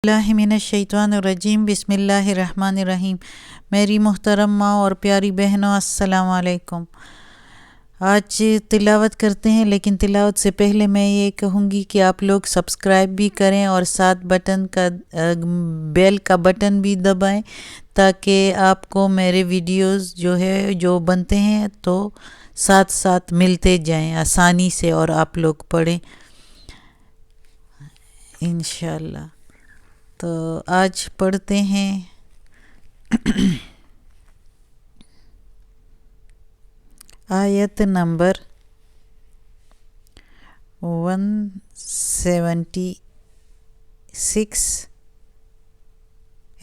اللہ من الشیطان الرجیم بسم اللہ الرحمن الرحیم۔ میری محترم ماں اور پیاری بہنوں، السلام علیکم۔ آج تلاوت کرتے ہیں، لیکن تلاوت سے پہلے میں یہ کہوں گی کہ آپ لوگ سبسکرائب بھی کریں اور ساتھ بیل کا بٹن بھی دبائیں تاکہ آپ کو میرے ویڈیوز جو بنتے ہیں تو ساتھ ساتھ ملتے جائیں آسانی سے اور آپ لوگ پڑھیں انشاءاللہ۔ تو آج پڑھتے ہیں آیت نمبر 176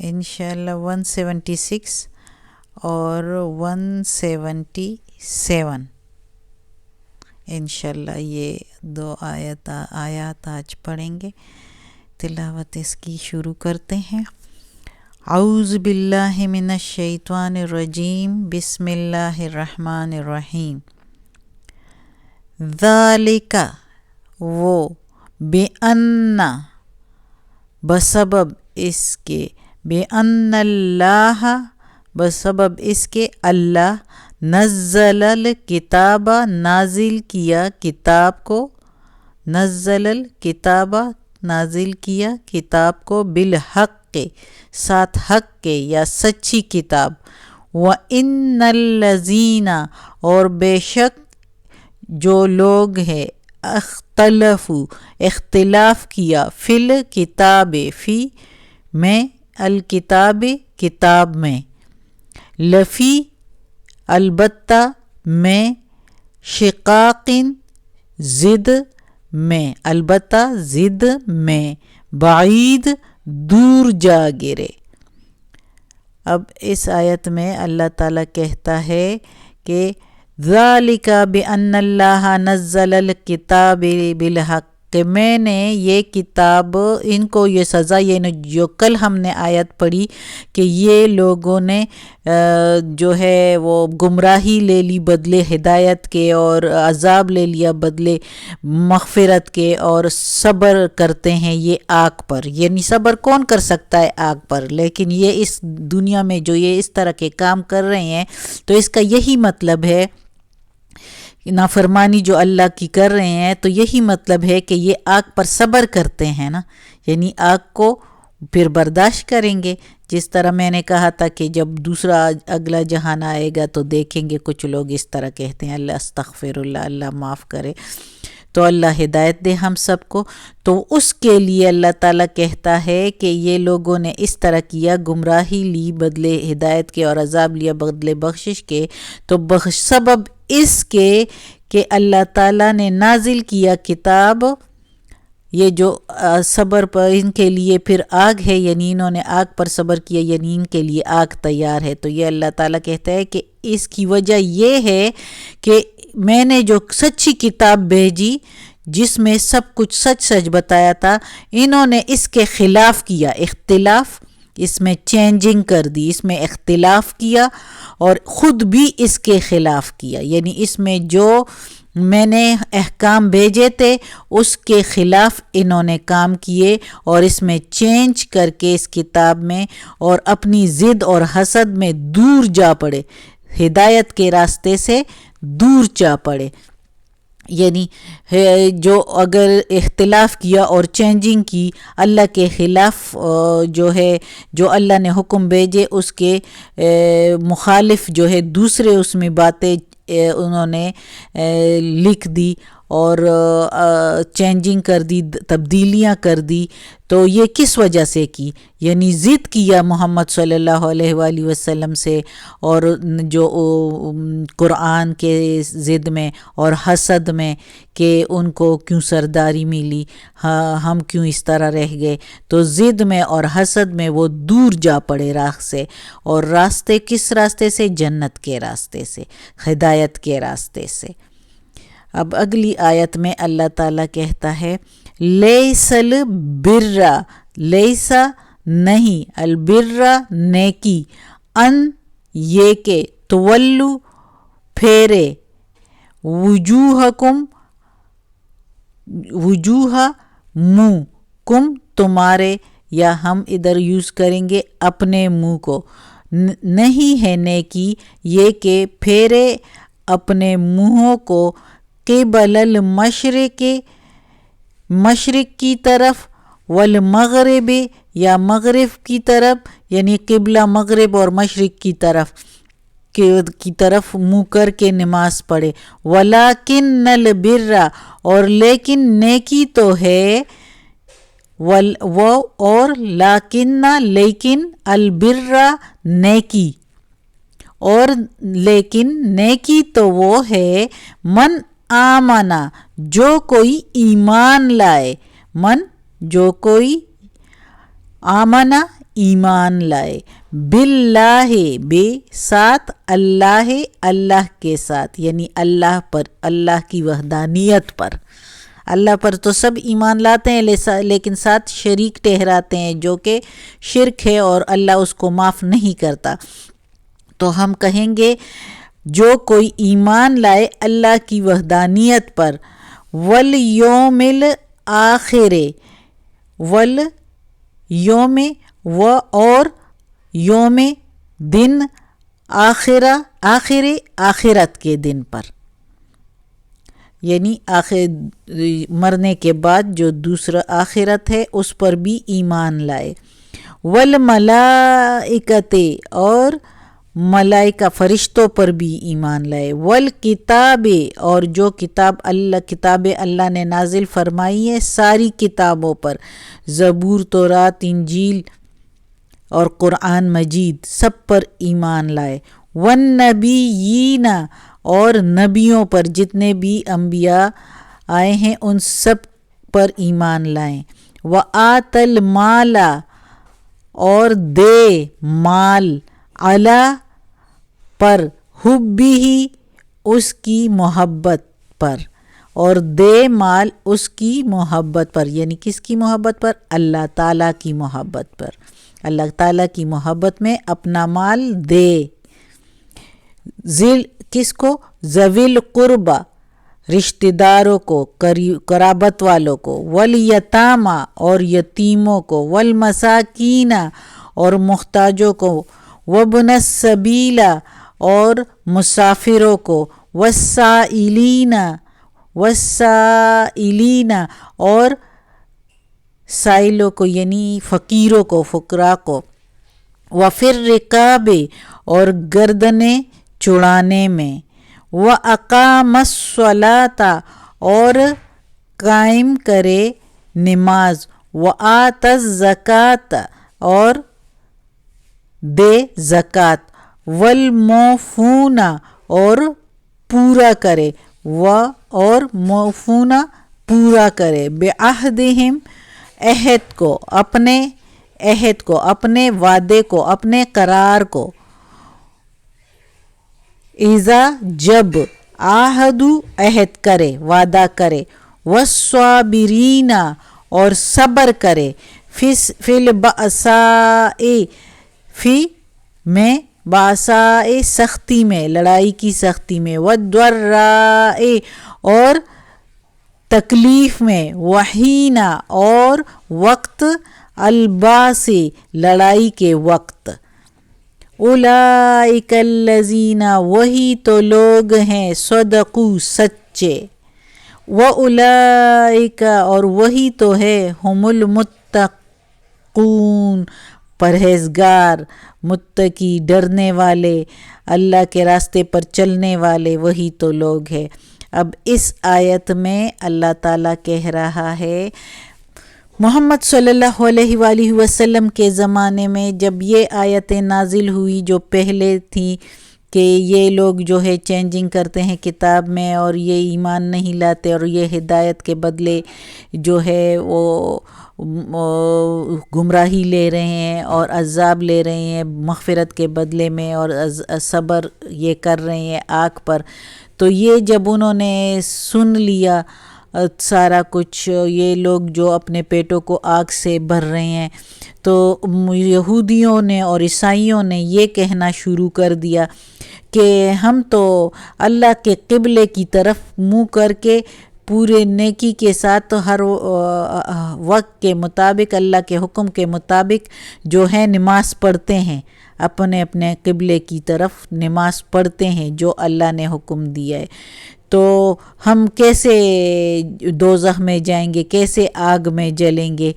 انشاءاللہ، 176 اور 177 انشاءاللہ۔ یہ دو آیات آج پڑھیں گے۔ تلاوت اس کی شروع کرتے ہیں۔ اعوذ باللہ من الشیطان الرجیم بسم اللہ الرحمن الرحیم۔ ذالک وہ، بِأَنَّ بسبب اس کے، بِأَنَّ اللہ بسبب اس کے، اللہ نزل الکتاب نازل کیا کتاب کو، نزل الکتاب نازل کیا کتاب کو، بالحق ساتھ حق کے یا سچی کتاب، وَإِنَّ الَّذِينَ اور بے شک جو لوگ ہیں، اختلاف کیا، فی الکتاب فی میں، الکتاب کتاب میں، لفی البتہ میں، شقاق ضد میں، البتہ ضد میں، بعید دور جا گرے۔ اب اس آیت میں اللہ تعالیٰ کہتا ہے کہ ذالک بأن اللہ نزل الکتاب بالحق، کہ میں نے یہ کتاب، ان کو یہ سزا، یہ جو کل ہم نے آیت پڑھی کہ یہ لوگوں نے جو ہے وہ گمراہی لے لی بدلے ہدایت کے، اور عذاب لے لیا بدلے مغفرت کے، اور صبر کرتے ہیں یہ آگ پر۔ یعنی صبر کون کر سکتا ہے آگ پر، لیکن یہ اس دنیا میں جو یہ اس طرح کے کام کر رہے ہیں تو اس کا یہی مطلب ہے، نافرمانی جو اللہ کی کر رہے ہیں تو یہی مطلب ہے کہ یہ آگ پر صبر کرتے ہیں نا، یعنی آگ کو پھر برداشت کریں گے۔ جس طرح میں نے کہا تھا کہ جب دوسرا اگلا جہان آئے گا تو دیکھیں گے کچھ لوگ اس طرح کہتے ہیں، اللہ استغفر اللہ، اللہ معاف کرے، تو اللہ ہدایت دے ہم سب کو۔ تو اس کے لیے اللہ تعالیٰ کہتا ہے کہ یہ لوگوں نے اس طرح کیا، گمراہی لی بدلے ہدایت کے اور عذاب لیا بدلے بخشش کے، تو سبب اس کے کہ اللہ تعالیٰ نے نازل کیا کتاب، یہ جو صبر پر ان کے لیے پھر آگ ہے، یعنی انہوں نے آگ پر صبر کیا، یعنی ان کے لیے آگ تیار ہے۔ تو یہ اللہ تعالیٰ کہتا ہے کہ اس کی وجہ یہ ہے کہ میں نے جو سچی کتاب بھیجی جس میں سب کچھ سچ سچ بتایا تھا، انہوں نے اس کے خلاف کیا، اختلاف، اس میں چینجنگ کر دی، اس میں اختلاف کیا اور خود بھی اس کے خلاف کیا، یعنی اس میں جو میں نے احکام بھیجے تھے اس کے خلاف انہوں نے کام کیے، اور اس میں چینج کر کے اس کتاب میں اور اپنی ضد اور حسد میں دور جا پڑے، ہدایت کے راستے سے دور جا پڑے۔ یعنی جو اگر اختلاف کیا اور چینجنگ کی اللہ کے خلاف، جو ہے جو اللہ نے حکم بھیجے اس کے مخالف جو ہے دوسرے اس میں باتیں انہوں نے لکھ دی اور چینجنگ کر دی، تبدیلیاں کر دی، تو یہ کس وجہ سے کی؟ یعنی ضد کیا محمد صلی اللہ علیہ وآلہ وسلم سے، اور جو قرآن کے ضد میں اور حسد میں کہ ان کو کیوں سرداری ملی، ہم کیوں اس طرح رہ گئے، تو ضد میں اور حسد میں وہ دور جا پڑے راہ سے، اور راستے کس راستے سے؟ جنت کے راستے سے، ہدایت کے راستے سے۔ اب اگلی آیت میں اللہ تعالیٰ کہتا ہے لیس البر، لیسا نہیں، البر نیکی، ان یہ کہ، تولو پھیرے، وجوہکم وجوہ منہ، کم تمہارے، یا ہم ادھر یوز کریں گے اپنے منہ کو. نہیں ہے نیکی یہ کہ پھیرے اپنے منہوں کو قبل المشرق مشرق کی طرف والمغرب یا مغرب کی طرف، یعنی قبلہ مغرب اور مشرق کی طرف منہ کر کے نماز پڑھے. وَلَكِنَّ الْبِرَّ اور لیکن نیکی تو ہے، اور لیکن البر نیکی، اور لیکن نیکی تو وہ ہے من آمنا جو کوئی ایمان لائے، جو کوئی آمنا ایمان لائے، باللہ بے ساتھ اللہ کے ساتھ، یعنی اللہ پر، اللہ کی وحدانیت پر. اللہ پر تو سب ایمان لاتے ہیں لیکن ساتھ شریک ٹھہراتے ہیں جو کہ شرک ہے اور اللہ اس کو معاف نہیں کرتا. تو ہم کہیں گے جو کوئی ایمان لائے اللہ کی وحدانیت پر، والیوم الآخر، والیوم اور یوم دن، آخرت کے دن پر، یعنی مرنے کے بعد جو دوسرا آخرت ہے اس پر بھی ایمان لائے. والملائکۃ اور ملائکہ فرشتوں پر بھی ایمان لائے. والکتاب اور جو کتاب اللہ نے نازل فرمائی ہے ساری کتابوں پر، زبور، تورات، انجیل اور قرآن مجید، سب پر ایمان لائے. والنبیین اور نبیوں پر، جتنے بھی انبیاء آئے ہیں ان سب پر ایمان لائیں. وآت المال اور دے مال، علی پر، حبہ اس کی محبت پر، اور دے مال اس کی محبت پر، یعنی کس کی محبت پر؟ اللہ تعالیٰ کی محبت پر. اللہ تعالیٰ کی محبت میں اپنا مال دے. کس کو؟ ذوی القربہ رشتہ داروں کو، قرابت والوں کو. والیتامى اور یتیموں کو. والمساکین اور محتاجوں کو. وابن السبیل اور مسافروں کو. والسائلین اور سائلوں کو، یعنی فقیروں کو، فقراء کو. وفی الرقاب اور گردنیں چڑانے میں. وَأَقَامَ الصَّلَاةَ اور قائم کرے نماز. وَآتَ الزَّكَاةَ اور دے زکوٰۃ. وَالْمُوفُونَ اور پورا کرے، اور موفون پورا کرے. بِعَہْدِهِمْ عہد کو، اپنے وعدے کو، اپنے قرار کو. اذا جب، عاہدوا عہد کرے، وعدہ کرے. والصابرین اور صبر کرے. فی البأساء فی میں، باساء سختی میں، لڑائی کی سختی میں. والضراء اور تکلیف میں. وحین اور وقت الباس لڑائی کے وقت. اولئک الذین وہی تو لوگ ہیں، صدقوا سچے. واولئک اور وہی تو ہے، ہم المتقون پرہیزگار، متقی ڈرنے والے، اللہ کے راستے پر چلنے والے، وہی تو لوگ ہیں. اب اس آیت میں اللہ تعالیٰ کہہ رہا ہے محمد صلی اللہ علیہ وآلہ وسلم کے زمانے میں جب یہ آیتیں نازل ہوئی، جو پہلے تھی کہ یہ لوگ جو ہے چینجنگ کرتے ہیں کتاب میں اور یہ ایمان نہیں لاتے اور یہ ہدایت کے بدلے جو ہے وہ گمراہی لے رہے ہیں اور عذاب لے رہے ہیں مغفرت کے بدلے میں، اور صبر یہ کر رہے ہیں آگ پر. تو یہ جب انہوں نے سن لیا سارا کچھ، یہ لوگ جو اپنے پیٹوں کو آگ سے بھر رہے ہیں، تو یہودیوں نے اور عیسائیوں نے یہ کہنا شروع کر دیا کہ ہم تو اللہ کے قبلے کی طرف منہ کر کے پورے نیکی کے ساتھ ہر وقت کے مطابق اللہ کے حکم کے مطابق جو ہے نماز پڑھتے ہیں، اپنے اپنے قبلے کی طرف نماز پڑھتے ہیں جو اللہ نے حکم دیا ہے، تو ہم کیسے دوزخ میں جائیں گے، کیسے آگ میں جلیں گے؟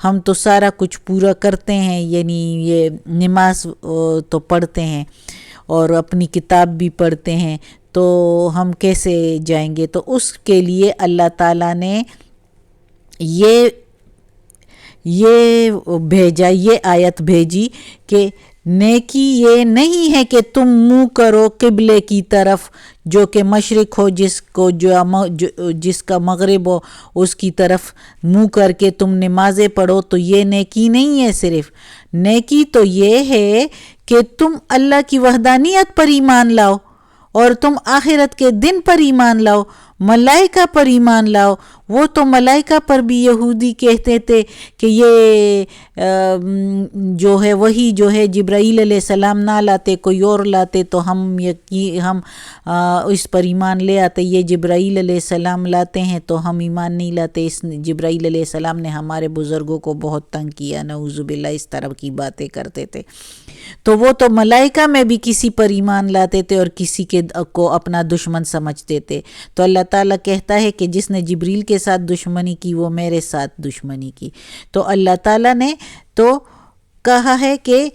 ہم تو سارا کچھ پورا کرتے ہیں، یعنی یہ نماز تو پڑھتے ہیں اور اپنی کتاب بھی پڑھتے ہیں، تو ہم کیسے جائیں گے؟ تو اس کے لیے اللہ تعالیٰ نے یہ بھیجا، یہ آیت بھیجی کہ نیکی یہ نہیں ہے کہ تم منہ کرو قبلے کی طرف، جو کہ مشرق ہو، جس کا مغرب ہو اس کی طرف منہ کر کے تم نمازیں پڑھو، تو یہ نیکی نہیں ہے۔ صرف نیکی تو یہ ہے کہ تم اللہ کی وحدانیت پر ایمان لاؤ، اور تم آخرت کے دن پر ایمان لاؤ، ملائکہ پر ایمان لاؤ۔ وہ تو ملائکہ پر بھی یہودی کہتے تھے کہ یہ جو ہے وہی جو ہے جبرائیل علیہ السلام نہ لاتے، کوئی اور لاتے تو ہم اس پر ایمان لے آتے، یہ جبرائیل علیہ السلام لاتے ہیں تو ہم ایمان نہیں لاتے۔ اس جبرائیل علیہ السلام نے ہمارے بزرگوں کو بہت تنگ کیا، نعوذ باللہ، اس طرح کی باتیں کرتے تھے۔ تو وہ تو ملائکہ میں بھی کسی پر ایمان لاتے تھے اور کسی کو اپنا دشمن سمجھتے تھے۔ تو اللہ تعالیٰ کہتا ہے کہ جس نے جبریل کے ساتھ دشمنی کی وہ میرے ساتھ دشمنی کی۔ تو اللہ تعالیٰ نے تو کہا ہے کہ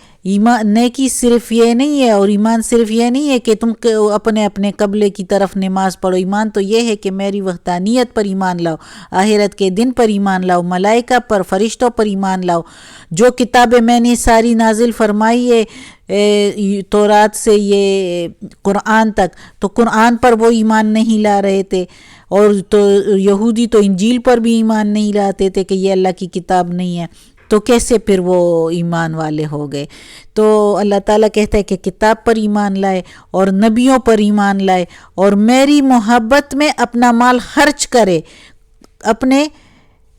نیکی صرف یہ نہیں ہے اور ایمان صرف یہ نہیں ہے کہ تم اپنے اپنے قبلے کی طرف نماز پڑھو، ایمان تو یہ ہے کہ میری وحدانیت پر ایمان لاؤ، آخرت کے دن پر ایمان لاؤ، ملائکہ پر، فرشتوں پر ایمان لاؤ۔ جو کتابیں میں نے ساری نازل فرمائی ہے تورات سے یہ قرآن تک، تو قرآن پر وہ ایمان نہیں لا رہے تھے، اور تو یہودی تو انجیل پر بھی ایمان نہیں لاتے تھے کہ یہ اللہ کی کتاب نہیں ہے، تو کیسے پھر وہ ایمان والے ہو گئے؟ تو اللہ تعالیٰ کہتا ہے کہ کتاب پر ایمان لائے اور نبیوں پر ایمان لائے اور میری محبت میں اپنا مال خرچ کرے، اپنے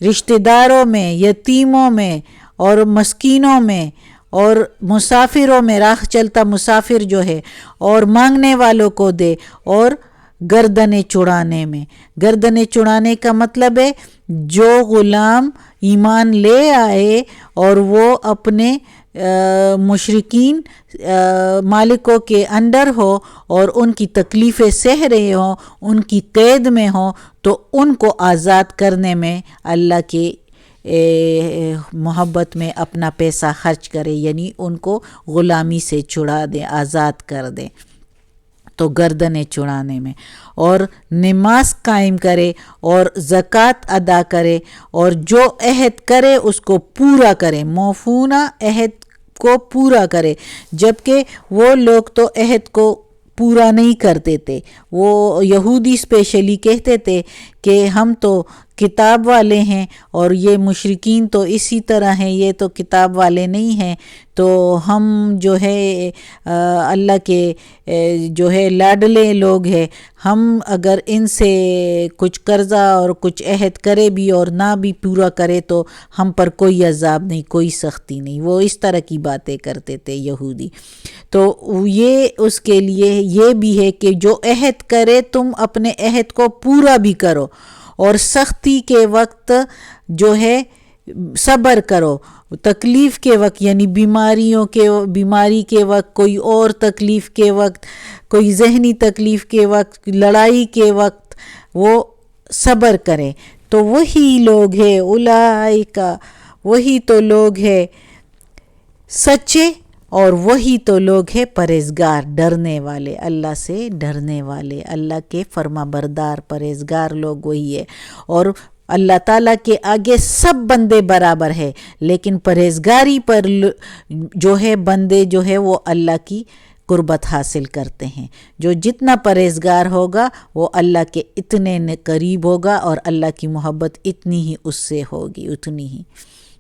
رشتہ داروں میں، یتیموں میں اور مسکینوں میں اور مسافروں میں، راہ چلتا مسافر جو ہے، اور مانگنے والوں کو دے، اور گردنیں چڑانے میں۔ گردنیں چڑانے کا مطلب ہے جو غلام ایمان لے آئے اور وہ اپنے مشرکین مالکوں کے انڈر ہو اور ان کی تکلیفیں سہ رہے ہوں، ان کی قید میں ہوں، تو ان کو آزاد کرنے میں اللہ کے محبت میں اپنا پیسہ خرچ کرے، یعنی ان کو غلامی سے چھڑا دے، آزاد کر دے، تو گردنیں چڑانے میں، اور نماز قائم کرے اور زکوٰۃ ادا کرے، اور جو عہد کرے اس کو پورا کرے، موفونہ عہد کو پورا کرے۔ جبکہ وہ لوگ تو عہد کو پورا نہیں کرتے تھے، وہ یہودی اسپیشلی کہتے تھے کہ ہم تو کتاب والے ہیں اور یہ مشرکین تو اسی طرح ہیں، یہ تو کتاب والے نہیں ہیں، تو ہم جو ہے اللہ کے جو ہے لاڈلے لوگ ہیں، ہم اگر ان سے کچھ قرضہ اور کچھ عہد کرے بھی اور نہ بھی پورا کرے تو ہم پر کوئی عذاب نہیں، کوئی سختی نہیں۔ وہ اس طرح کی باتیں کرتے تھے یہودی۔ تو یہ اس کے لیے یہ بھی ہے کہ جو عہد کرے تم اپنے عہد کو پورا بھی کرو، اور سختی کے وقت جو ہے صبر کرو، تکلیف کے وقت یعنی بیماری کے وقت، کوئی اور تکلیف کے وقت، کوئی ذہنی تکلیف کے وقت، لڑائی کے وقت وہ صبر کریں، تو وہی لوگ ہیں اولئک، وہی تو لوگ ہیں سچے، اور وہی تو لوگ ہیں پرہیزگار، ڈرنے والے، اللہ سے ڈرنے والے، اللہ کے فرما بردار پرہیزگار لوگ وہی ہے۔ اور اللہ تعالیٰ کے آگے سب بندے برابر ہے، لیکن پرہیزگاری پر جو ہے بندے جو ہے وہ اللہ کی قربت حاصل کرتے ہیں۔ جو جتنا پرہیزگار ہوگا وہ اللہ کے اتنے قریب ہوگا، اور اللہ کی محبت اتنی ہی اس سے ہوگی، اتنی ہی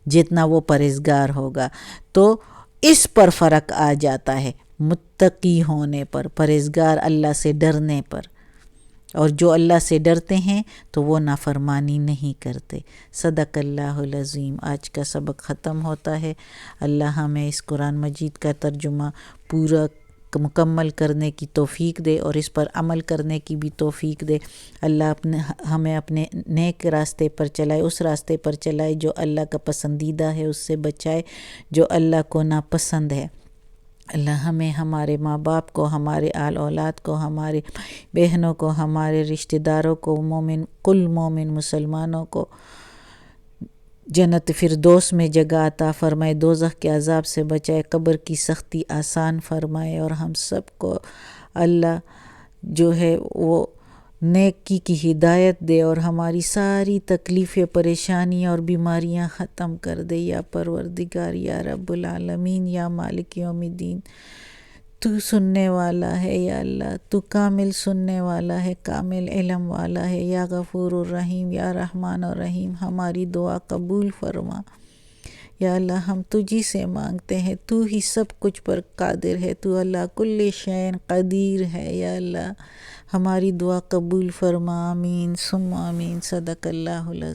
جتنا وہ پرہیزگار ہوگا۔ تو اس پر فرق آ جاتا ہے، متقی ہونے پر، پرہیزگار اللہ سے ڈرنے پر، اور جو اللہ سے ڈرتے ہیں تو وہ نافرمانی نہیں کرتے۔ صدق اللہ العظیم۔ آج کا سبق ختم ہوتا ہے۔ اللہ ہمیں اس قرآن مجید کا ترجمہ پورا مکمل کرنے کی توفیق دے اور اس پر عمل کرنے کی بھی توفیق دے۔ اللہ ہمیں اپنے نیک راستے پر چلائے، اس راستے پر چلائے جو اللہ کا پسندیدہ ہے، اس سے بچائے جو اللہ کو ناپسند ہے۔ اللہ ہمیں، ہمارے ماں باپ کو، ہمارے آل اولاد کو، ہمارے بہنوں کو، ہمارے رشتہ داروں کو، کل مومن مسلمانوں کو جنت فردوس میں جگہ عطا فرمائے، دوزخ کے عذاب سے بچائے، قبر کی سختی آسان فرمائے، اور ہم سب کو اللہ جو ہے وہ نیکی کی ہدایت دے اور ہماری ساری تکلیفیں، پریشانیاں اور بیماریاں ختم کر دے۔ یا پروردگار، یا رب العالمین، یا مالک یوم الدین، تو سننے والا ہے یا اللہ، تو کامل سننے والا ہے، کامل علم والا ہے۔ یا غفور الرحیم، یا رحمان الرحیم، ہماری دعا قبول فرما۔ یا اللہ ہم تجھی سے مانگتے ہیں، تو ہی سب کچھ پر قادر ہے، تو اللہ کل شین قدیر ہے۔ یا اللہ ہماری دعا قبول فرما، آمین ثم آمین۔ صدق اللہ العظیم۔